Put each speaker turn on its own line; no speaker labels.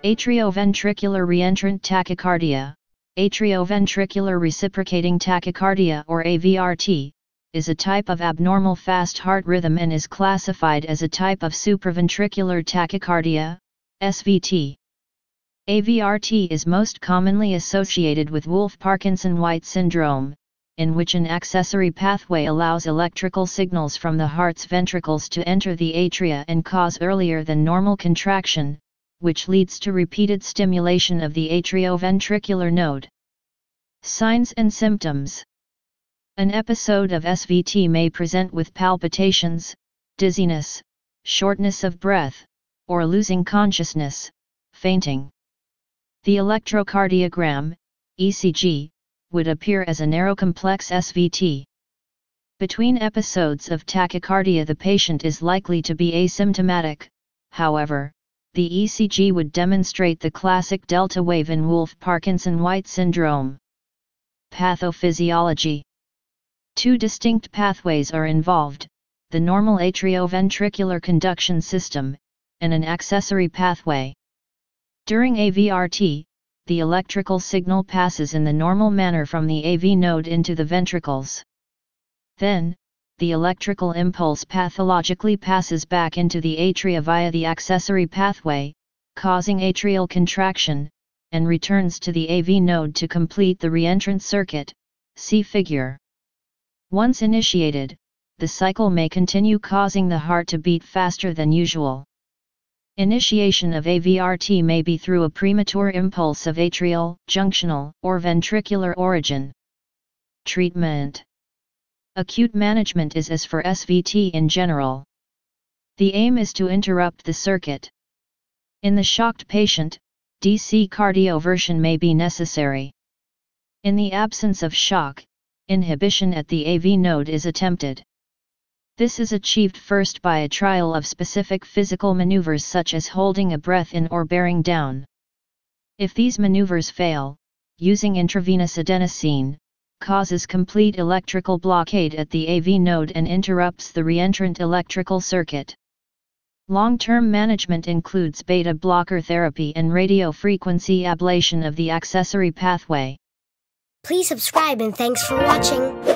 Atrioventricular reentrant tachycardia, atrioventricular reciprocating tachycardia or AVRT, is a type of abnormal fast heart rhythm and is classified as a type of supraventricular tachycardia, SVT. AVRT is most commonly associated with Wolff-Parkinson-White syndrome, in which an accessory pathway allows electrical signals from the heart's ventricles to enter the atria and cause earlier than normal contraction, which leads to repeated stimulation of the atrioventricular node. Signs and symptoms. An episode of SVT may present with palpitations, dizziness, shortness of breath, or losing consciousness, fainting. The electrocardiogram, ECG, would appear as a narrow complex SVT. Between episodes of tachycardia the patient is likely to be asymptomatic, however, the ECG would demonstrate the classic delta wave in Wolff-Parkinson-White syndrome. Pathophysiology. Two distinct pathways are involved, the normal atrioventricular conduction system, and an accessory pathway. During AVRT, the electrical signal passes in the normal manner from the AV node into the ventricles. Then, the electrical impulse pathologically passes back into the atria via the accessory pathway, causing atrial contraction, and returns to the AV node to complete the reentrant circuit, see figure. Once initiated, the cycle may continue causing the heart to beat faster than usual. Initiation of AVRT may be through a premature impulse of atrial, junctional, or ventricular origin. Treatment. Acute management is as for SVT in general. The aim is to interrupt the circuit. In the shocked patient, DC cardioversion may be necessary. In the absence of shock, inhibition at the AV node is attempted. This is achieved first by a trial of specific physical maneuvers such as holding a breath in or bearing down. If these maneuvers fail, using intravenous adenosine causes complete electrical blockade at the AV node and interrupts the reentrant electrical circuit. Long-term management includes beta blocker therapy and radiofrequency ablation of the accessory pathway.
Please subscribe and thanks for watching.